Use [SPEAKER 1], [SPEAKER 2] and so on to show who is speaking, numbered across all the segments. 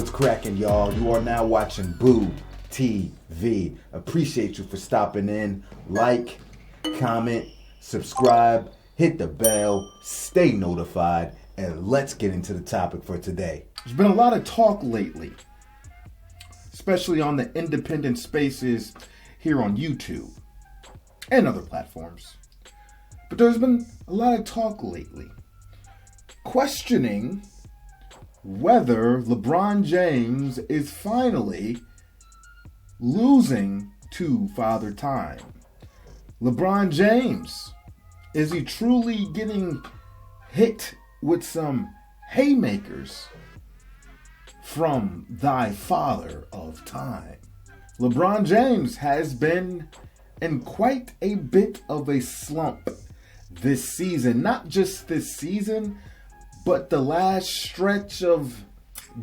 [SPEAKER 1] What's cracking, y'all? You are now watching Boo TV. Appreciate you for stopping in. Like, comment, subscribe, hit the bell, stay notified, and let's get into the topic for today.
[SPEAKER 2] There's been a lot of talk lately, especially on the independent spaces here on YouTube and other platforms. But there's been a lot of talk lately questioning whether LeBron James is finally losing to Father Time. LeBron James, is he truly getting hit with some haymakers from thy Father of Time? LeBron James has been in quite a bit of a slump this season. Not just this season, but the last stretch of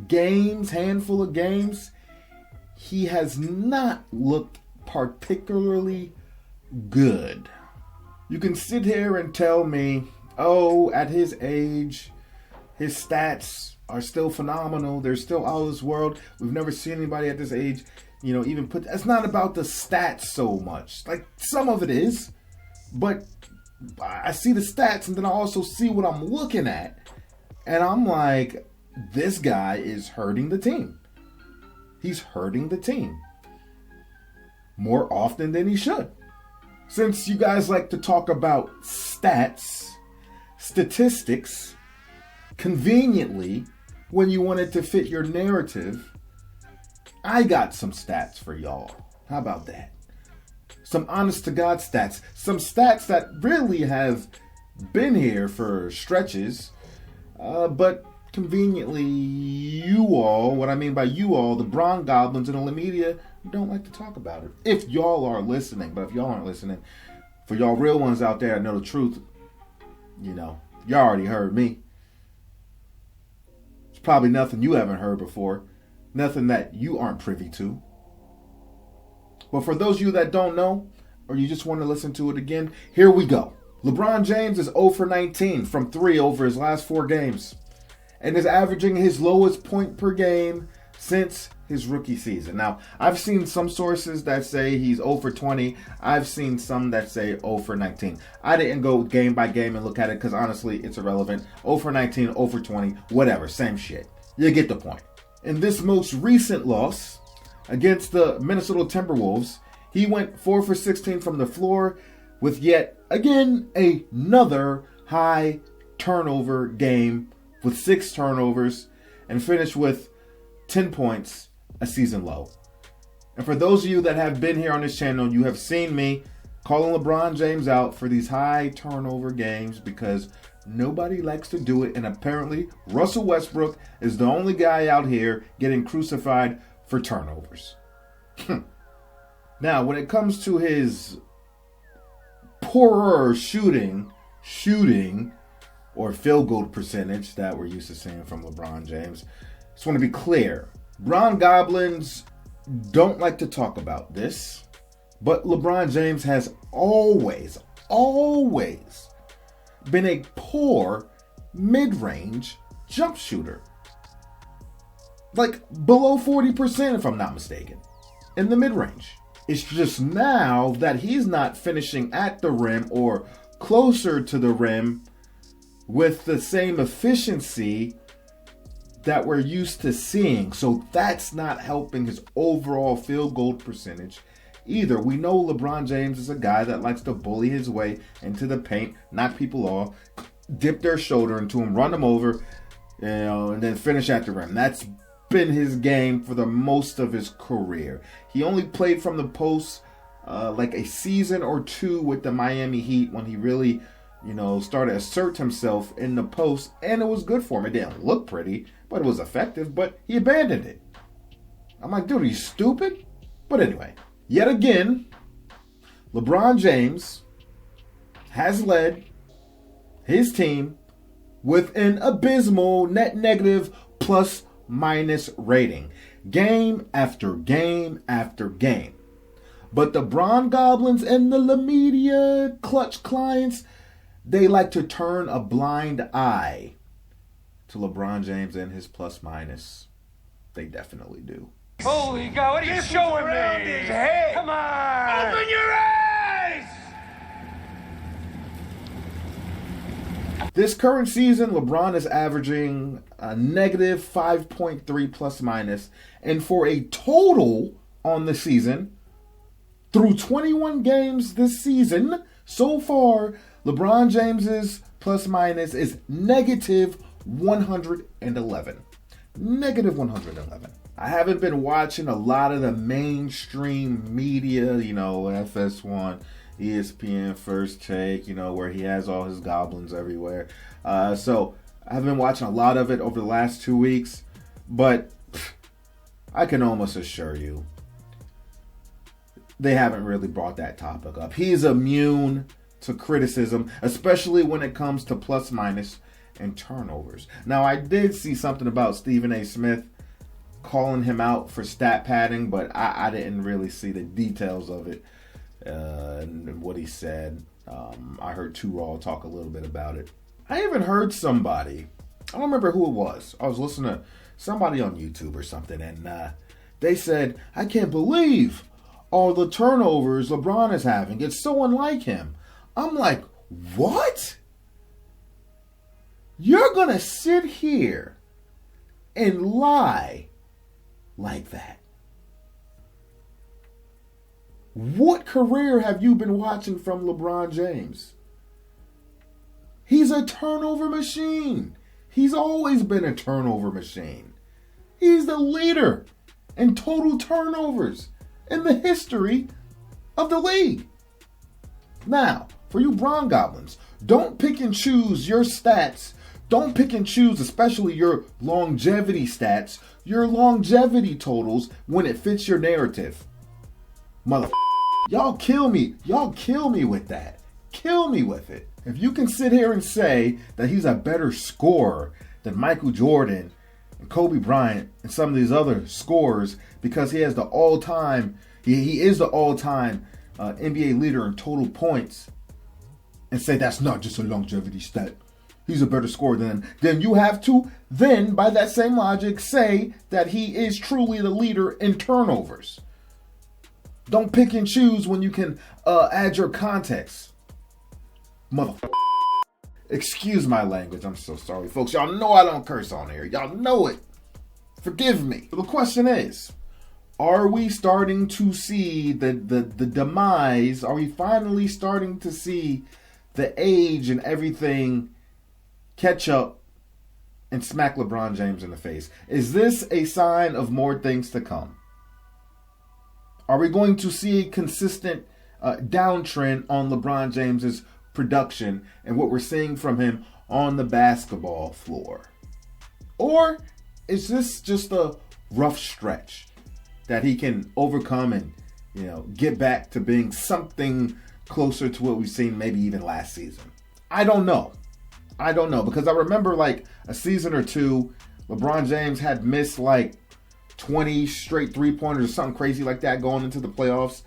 [SPEAKER 2] games, handful of games, he has not looked particularly good. You can sit here and tell me, oh, at his age, his stats are still phenomenal. They're still out of this world. We've never seen anybody at this age, even put... It's not about the stats so much. Like, some of it is, but I see the stats and then I also see what I'm looking at. And I'm like, this guy is hurting the team. He's hurting the team more often than he should. Since you guys like to talk about stats, statistics, conveniently, when you want it to fit your narrative, I got some stats for y'all. How about that? Some honest to God stats. Some stats that really have been here for stretches. But conveniently, you all, what I mean by you all, the Bron Goblins and all the media, don't like to talk about it. If y'all are listening, but if y'all aren't listening, for y'all real ones out there that know the truth, y'all already heard me. It's probably nothing you haven't heard before. Nothing that you aren't privy to. But for those of you that don't know, or you just want to listen to it again, here we go. LeBron James is 0 for 19 from 3 over his last 4 games and is averaging his lowest point per game since his rookie season. Now, I've seen some sources that say he's 0 for 20. I've seen some that say 0 for 19. I didn't go game by game and look at it because honestly, it's irrelevant. 0 for 19, 0 for 20, whatever, same shit. You get the point. In this most recent loss against the Minnesota Timberwolves, he went 4 for 16 from the floor with yet again another high turnover game with 6 turnovers and finished with 10 points, a season low. And for those of you that have been here on this channel, you have seen me calling LeBron James out for these high turnover games because nobody likes to do it. And apparently Russell Westbrook is the only guy out here getting crucified for turnovers. Now, when it comes to his poorer shooting or field goal percentage that we're used to seeing from LeBron James, just want to be clear. Bron Goblins don't like to talk about this, but LeBron James has always been a poor mid-range jump shooter. Like below 40% if I'm not mistaken, in the mid-range. It's just now that he's not finishing at the rim or closer to the rim with the same efficiency that we're used to seeing. So that's not helping his overall field goal percentage either. We know LeBron James is a guy that likes to bully his way into the paint, knock people off, dip their shoulder into him, run them over, and then finish at the rim. That's been his game for the most of his career. He only played from the post like a season or 2 with the Miami Heat when he really, started to assert himself in the post, and it was good for him. It didn't look pretty, but it was effective, but he abandoned it. I'm like, dude, are you stupid? But anyway, yet again, LeBron James has led his team with an abysmal net negative plus minus rating, game after game after game. But the Bron Goblins and the media clutch clients, they like to turn a blind eye to LeBron James and his plus minus. They definitely do.
[SPEAKER 3] Holy God, what are you showing me? His head. Come on. Open your eyes.
[SPEAKER 2] This current season, LeBron is averaging a negative 5.3 plus minus. And for a total on the season, through 21 games this season, so far, LeBron James's plus minus is negative 111. Negative 111. I haven't been watching a lot of the mainstream media, FS1, ESPN, First Take, where he has all his goblins everywhere. So I've been watching a lot of it over the last 2 weeks, but I can almost assure you they haven't really brought that topic up. He's immune to criticism, especially when it comes to plus minus and turnovers. Now, I did see something about Stephen A. Smith calling him out for stat padding, but I didn't really see the details of it and what he said. I heard Too Raw talk a little bit about it. I even heard somebody, I don't remember who it was. I was listening to somebody on YouTube or something, and they said, I can't believe all the turnovers LeBron is having. It's so unlike him. I'm like, what? You're going to sit here and lie like that? What career have you been watching from LeBron James? He's a turnover machine. He's always been a turnover machine. He's the leader in total turnovers in the history of the league. Now, for you Bron Goblins, don't pick and choose your stats. Don't pick and choose, especially your longevity stats, your longevity totals when it fits your narrative. Y'all kill me. Y'all kill me with that. Kill me with it. If you can sit here and say that he's a better scorer than Michael Jordan and Kobe Bryant and some of these other scorers because he has the all-time, he is the all-time NBA leader in total points, and say that's not just a longevity stat, he's a better scorer than him, then you have to then, by that same logic, say that he is truly the leader in turnovers. Don't pick and choose when you can add your context. Excuse my language. I'm so sorry, folks. Y'all know I don't curse on here. Y'all know it. Forgive me. The question is, are we starting to see the demise? Are we finally starting to see the age and everything catch up and smack LeBron James in the face? Is this a sign of more things to come? Are we going to see a consistent downtrend on LeBron James's production and what we're seeing from him on the basketball floor? Or is this just a rough stretch that he can overcome and, get back to being something closer to what we've seen maybe even last season? I don't know because I remember like a season or two, LeBron James had missed like 20 straight three-pointers or something crazy like that going into the playoffs.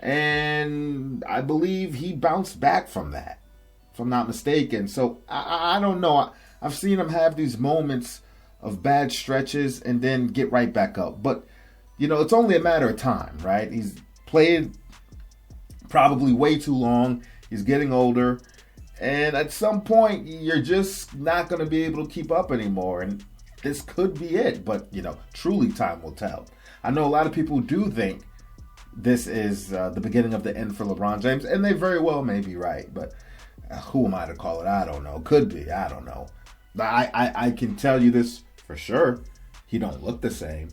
[SPEAKER 2] And I believe he bounced back from that, if I'm not mistaken. So I don't know. I've seen him have these moments of bad stretches and then get right back up. But, it's only a matter of time, right? He's played probably way too long. He's getting older. And at some point, you're just not going to be able to keep up anymore. And this could be it. But, truly time will tell. I know a lot of people do think this is the beginning of the end for LeBron James, and they very well may be right, but who am I to call it? I don't know. Could be. I don't know. I can tell you this for sure. He don't look the same.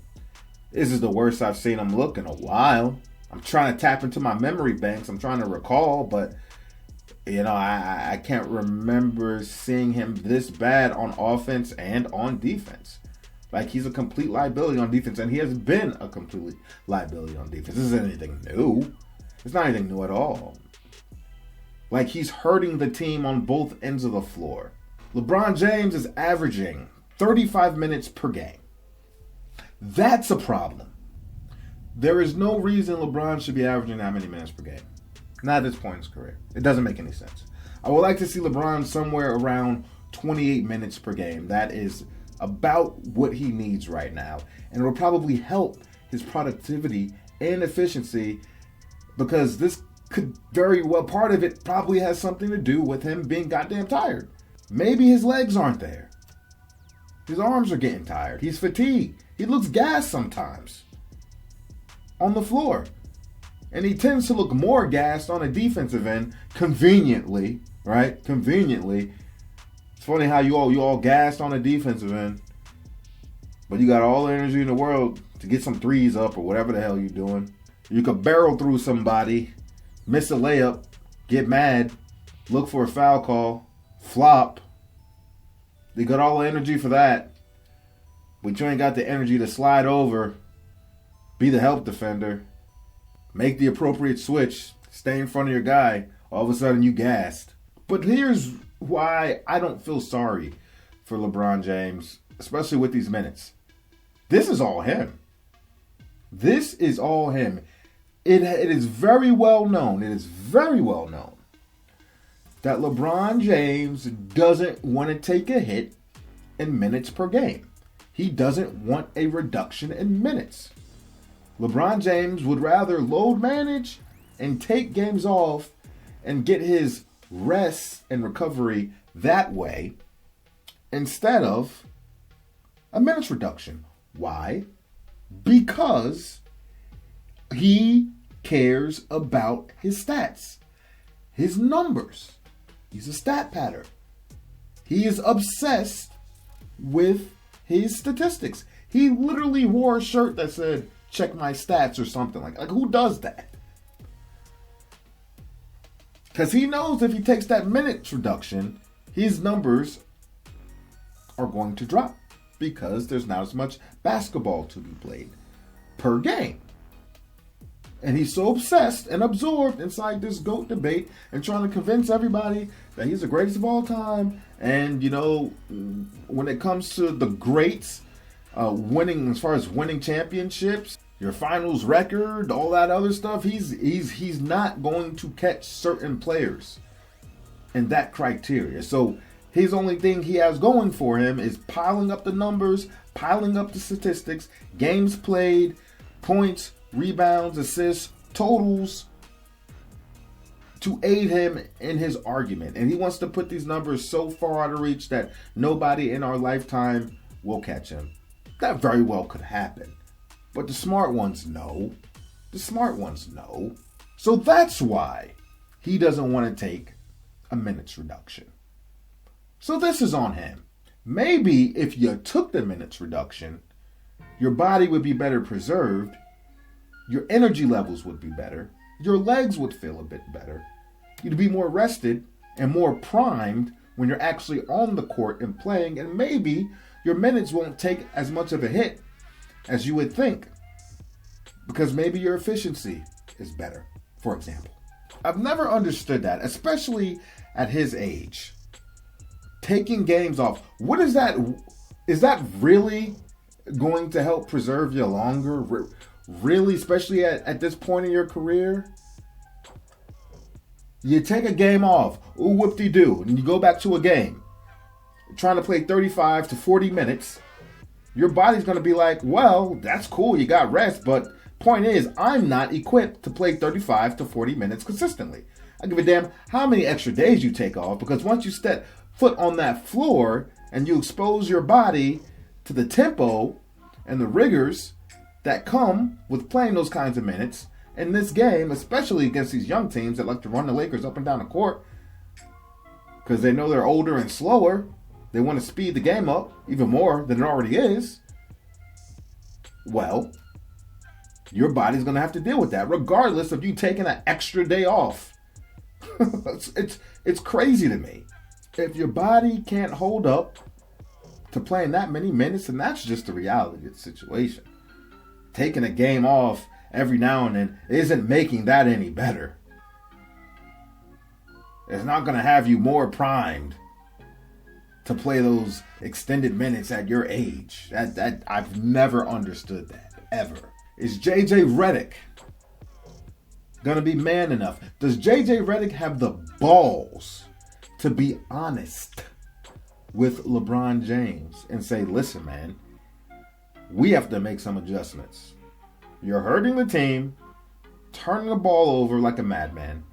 [SPEAKER 2] This is the worst I've seen him look in a while. I'm trying to tap into my memory banks. I'm trying to recall, but, I can't remember seeing him this bad on offense and on defense. Like, he's a complete liability on defense, and he has been a complete liability on defense. This isn't anything new. It's not anything new at all. Like, he's hurting the team on both ends of the floor. LeBron James is averaging 35 minutes per game. That's a problem. There is no reason LeBron should be averaging that many minutes per game. Not at this point in his career. It doesn't make any sense. I would like to see LeBron somewhere around 28 minutes per game. That is about what he needs right now. And it will probably help his productivity and efficiency, because this could very well, part of it probably has something to do with him being goddamn tired. Maybe his legs aren't there. His arms are getting tired. He's fatigued. He looks gassed sometimes on the floor. And he tends to look more gassed on a defensive end, conveniently, right? Conveniently. It's funny how you all gassed on a defensive end, but you got all the energy in the world to get some threes up or whatever the hell you're doing. You could barrel through somebody, miss a layup, get mad, look for a foul call, flop. You got all the energy for that, but you ain't got the energy to slide over, be the help defender, make the appropriate switch, stay in front of your guy. All of a sudden you gassed. But here's why I don't feel sorry for LeBron James, especially with these minutes. This is all him. This is all him. It is very well known. It is very well known that LeBron James doesn't want to take a hit in minutes per game. He doesn't want a reduction in minutes. LeBron James would rather load manage and take games off and get his rest and recovery that way instead of a minutes reduction. Why? Because he cares about his stats, his numbers. He's a stat patter. He is obsessed with his statistics. He literally wore a shirt that said, "Check my stats," or something like who does that? Because he knows if he takes that minutes reduction, his numbers are going to drop because there's not as much basketball to be played per game. And he's so obsessed and absorbed inside this GOAT debate and trying to convince everybody that he's the greatest of all time. And, you know, when it comes to the greats, winning, as far as winning championships, your finals record, all that other stuff, he's not going to catch certain players in that criteria. So his only thing he has going for him is piling up the numbers, piling up the statistics, games played, points, rebounds, assists, totals, to aid him in his argument. And he wants to put these numbers so far out of reach that nobody in our lifetime will catch him. That very well could happen. But the smart ones know. The smart ones know. So that's why he doesn't want to take a minutes reduction. So this is on him. Maybe if you took the minutes reduction, your body would be better preserved, your energy levels would be better, your legs would feel a bit better, you'd be more rested and more primed when you're actually on the court and playing, and maybe your minutes won't take as much of a hit as you would think, because maybe your efficiency is better, for example. I've never understood that, especially at his age. Taking games off. What is that? Is that really going to help preserve you longer? Really, especially at this point in your career? You take a game off, ooh, whoop-de-doo, and you go back to a game. You're trying to play 35 to 40 minutes. Your body's going to be like, well, that's cool, you got rest, but point is, I'm not equipped to play 35 to 40 minutes consistently. I give a damn how many extra days you take off, because once you step foot on that floor and you expose your body to the tempo and the rigors that come with playing those kinds of minutes in this game, especially against these young teams that like to run the Lakers up and down the court because they know they're older and slower. They want to speed the game up even more than it already is. Well, your body's going to have to deal with that regardless of you taking an extra day off. It's crazy to me. If your body can't hold up to playing that many minutes, then that's just the reality of the situation. Taking a game off every now and then isn't making that any better. It's not going to have you more primed to play those extended minutes at your age. That I've never understood that, ever. Is JJ Redick going to be man enough? Does JJ Redick have the balls to be honest with LeBron James and say, listen, man, we have to make some adjustments. You're hurting the team, turning the ball over like a madman,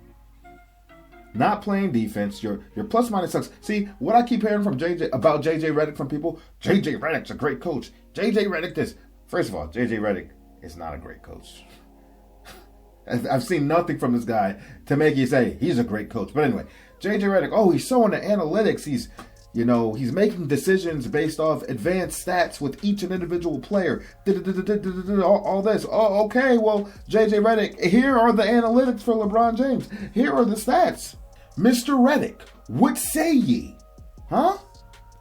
[SPEAKER 2] not playing defense. Your plus minus sucks. See, what I keep hearing from JJ Redick from people, JJ Redick's a great coach. JJ Redick this. First of all, JJ Redick is not a great coach. I've seen nothing from this guy to make you say he's a great coach. But anyway, JJ Redick, he's showing the analytics. He's making decisions based off advanced stats with each and individual player. All this. Oh, okay. Well, JJ Redick, here are the analytics for LeBron James. Here are the stats. Mr. Redick, what say ye? Huh?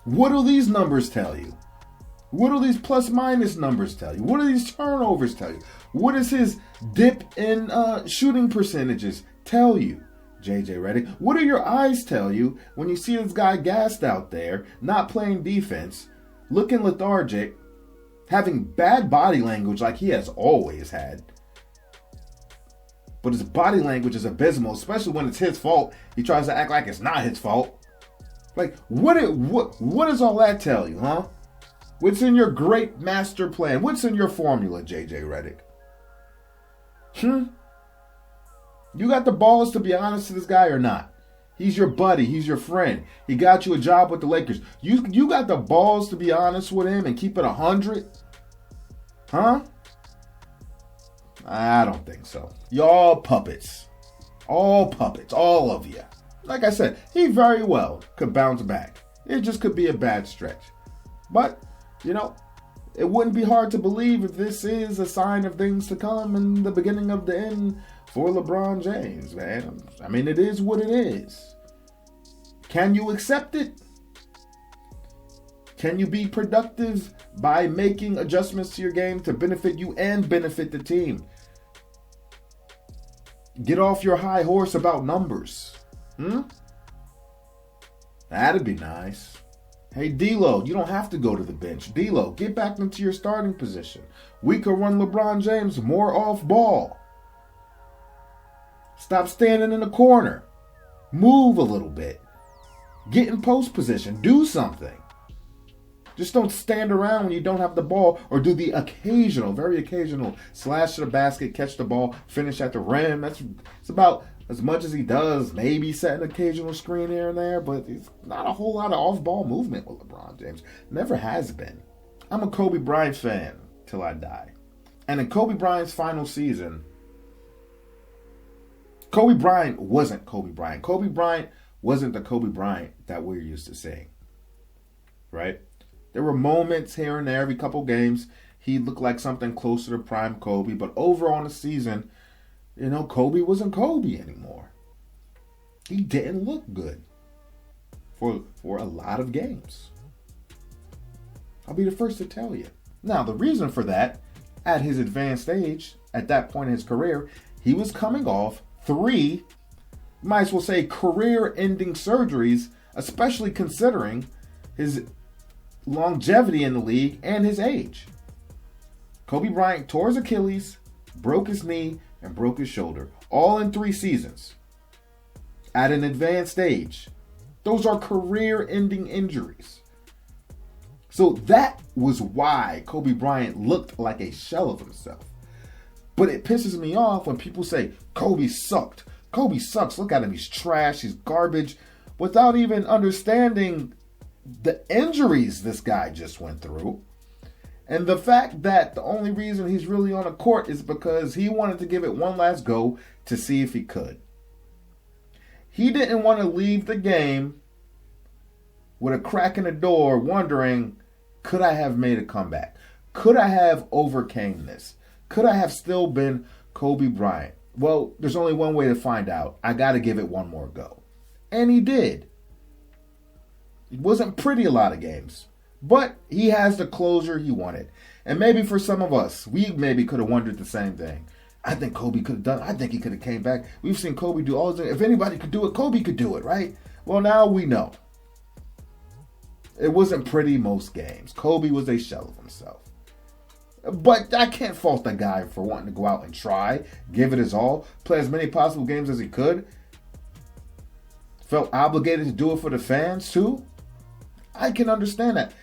[SPEAKER 2] What do these numbers tell you? What do these plus minus numbers tell you? What do these turnovers tell you? What does his dip in shooting percentages tell you? JJ Redick, what do your eyes tell you when you see this guy gassed out there, not playing defense, looking lethargic, having bad body language like he has always had? But his body language is abysmal, especially when it's his fault. He tries to act like it's not his fault. Like, what does all that tell you, huh? What's in your great master plan? What's in your formula, JJ Redick? You got the balls to be honest to this guy or not? He's your buddy. He's your friend. He got you a job with the Lakers. You got the balls to be honest with him and keep it 100? Huh? I don't think so. Y'all puppets. All puppets. All of you. Like I said, he very well could bounce back. It just could be a bad stretch. But, it wouldn't be hard to believe if this is a sign of things to come and the beginning of the end for LeBron James, man. I mean, it is what it is. Can you accept it? Can you be productive by making adjustments to your game to benefit you and benefit the team? Get off your high horse about numbers. That'd be nice. Hey, D-Lo, you don't have to go to the bench. D-Lo, get back into your starting position. We could run LeBron James more off ball. Stop standing in the corner. Move a little bit. Get in post position. Do something. Just don't stand around when you don't have the ball or do the occasional, very occasional slash to the basket, catch the ball, finish at the rim. It's about as much as he does. Maybe set an occasional screen here and there, but it's not a whole lot of off-ball movement with LeBron James. Never has been. I'm a Kobe Bryant fan till I die. And in Kobe Bryant's final season, Kobe Bryant wasn't Kobe Bryant. Kobe Bryant wasn't the Kobe Bryant that we're used to seeing. Right? There were moments here and there, every couple games, he looked like something closer to prime Kobe. But overall in the season, Kobe wasn't Kobe anymore. He didn't look good for a lot of games. I'll be the first to tell you. Now, the reason for that, at his advanced age, at that point in his career, he was coming off 3, might as well say, career-ending surgeries, especially considering his longevity in the league and his age. Kobe Bryant tore his Achilles, broke his knee, and broke his shoulder, all in 3 seasons. At an advanced age. Those are career-ending injuries. So that was why Kobe Bryant looked like a shell of himself. But it pisses me off when people say, Kobe sucked. Kobe sucks. Look at him. He's trash. He's garbage. Without even understanding the injuries this guy just went through. And the fact that the only reason he's really on the court is because he wanted to give it one last go to see if he could. He didn't want to leave the game with a crack in the door wondering, could I have made a comeback? Could I have overcame this? Could I have still been Kobe Bryant? Well, there's only one way to find out. I got to give it one more go. And he did. It wasn't pretty a lot of games. But he has the closure he wanted. And maybe for some of us, we maybe could have wondered the same thing. I think Kobe could have done it. I think he could have came back. We've seen Kobe do all this. If anybody could do it, Kobe could do it, right? Well, now we know. It wasn't pretty most games. Kobe was a shell of himself. But I can't fault the guy for wanting to go out and try, give it his all, play as many possible games as he could. Felt obligated to do it for the fans too. I can understand that.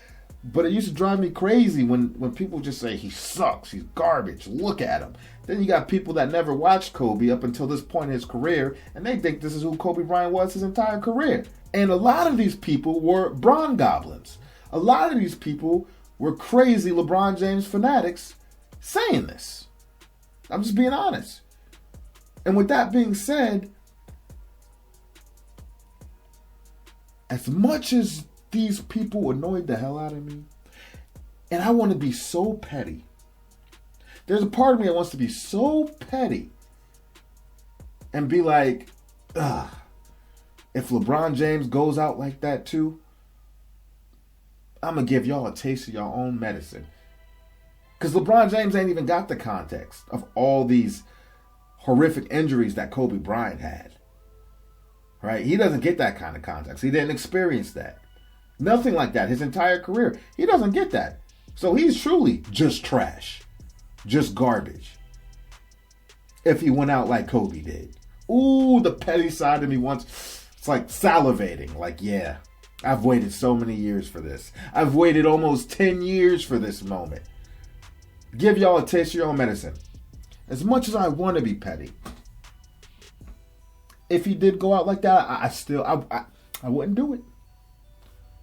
[SPEAKER 2] But it used to drive me crazy when people just say, he sucks, he's garbage, look at him. Then you got people that never watched Kobe up until this point in his career, and they think this is who Kobe Bryant was his entire career. And a lot of these people were Bron goblins. A lot of these people were crazy LeBron James fanatics saying this. I'm just being honest. And with that being said, as much as these people annoyed the hell out of me, and I want to be so petty. There's a part of me that wants to be so petty and be like, ugh, if LeBron James goes out like that too, I'm going to give y'all a taste of your own medicine. Because LeBron James ain't even got the context of all these horrific injuries that Kobe Bryant had. Right? He doesn't get that kind of context. He didn't experience that. Nothing like that his entire career. He doesn't get that. So he's truly just trash. Just garbage. If he went out like Kobe did. Ooh, the petty side of me wants, it's like salivating. Like, yeah, I've waited so many years for this. I've waited almost 10 years for this moment. Give y'all a taste of your own medicine. As much as I want to be petty, if he did go out like that, I wouldn't do it.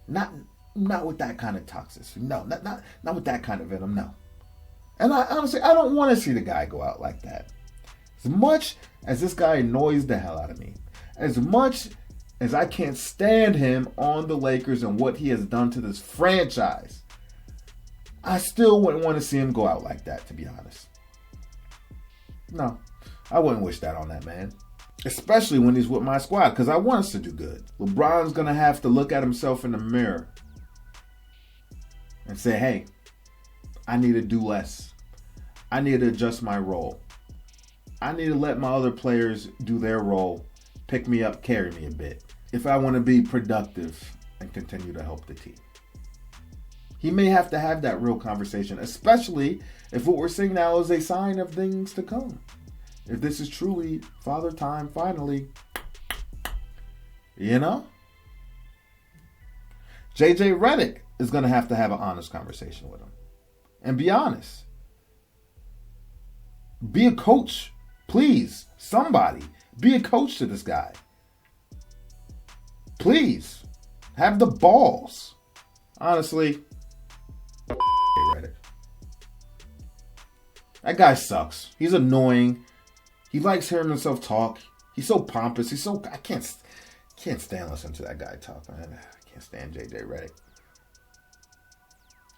[SPEAKER 2] Not with that kind of toxicity. No, not with that kind of venom. No. And I honestly don't want to see the guy go out like that. As much as this guy annoys the hell out of me, as much as I can't stand him on the Lakers and what he has done to this franchise, I still wouldn't want to see him go out like that, to be honest. No, I wouldn't wish that on that man. Especially when he's with my squad, because I want us to do good. LeBron's going to have to look at himself in the mirror and say, hey, I need to do less. I need to adjust my role. I need to let my other players do their role, pick me up, carry me a bit, if I want to be productive and continue to help the team. He may have to have that real conversation, especially if what we're seeing now is a sign of things to come. If this is truly Father Time, finally, you know? JJ Redick is going to have an honest conversation with him. And be honest. Be a coach. Please, somebody. Be a coach to this guy. Please. Have the balls. Honestly, Redick. That guy sucks. He's annoying. He likes hearing himself talk. He's so pompous. I can't stand listening to that guy talk, man. I can't stand JJ Redick.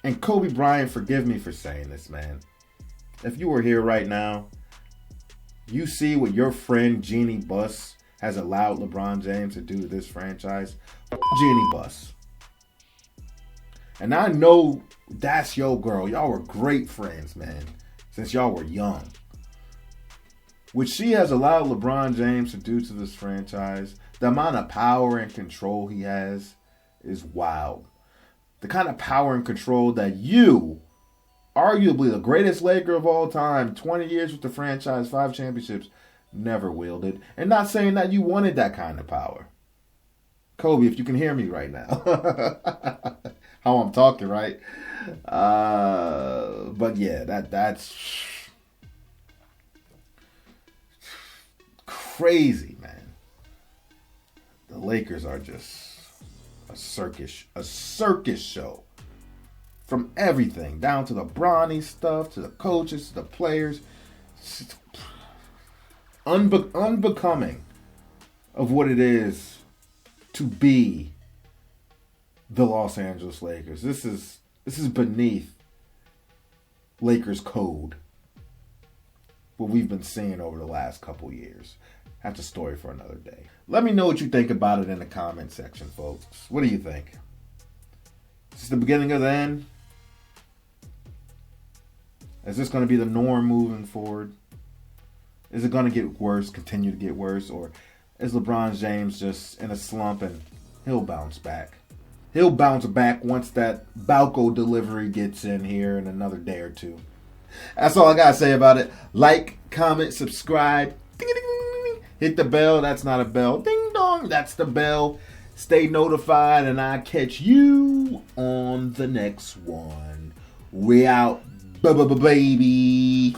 [SPEAKER 2] And Kobe Bryant, forgive me for saying this, man. If you were here right now, you see what your friend Jeannie Buss has allowed LeBron James to do to this franchise. Jeannie Buss. And I know that's your girl. Y'all were great friends, man, since y'all were young. What she has allowed LeBron James to do to this franchise, the amount of power and control he has is wild. The kind of power and control that you, arguably the greatest Laker of all time, 20 years with the franchise, 5 championships, never wielded. And not saying that you wanted that kind of power. Kobe, if you can hear me right now. How I'm talking, right? But yeah, that's crazy, man. The Lakers are just a circus show. From everything, down to the bronny stuff, to the coaches, to the players. It's unbecoming of what it is to be the Los Angeles Lakers. This is beneath Lakers code. What we've been seeing over the last couple years. That's a story for another day. Let me know what you think about it in the comment section, folks. What do you think? Is this the beginning of the end? Is this going to be the norm moving forward? Is it going to get worse, continue to get worse? Or is LeBron James just in a slump and he'll bounce back? He'll bounce back once that Balco delivery gets in here in another day or two. That's all I got to say about it. Like, comment, subscribe. Ding, ding, ding, ding. Hit the bell. That's not a bell. Ding dong. That's the bell. Stay notified, and I'll catch you on the next one. We out, baby.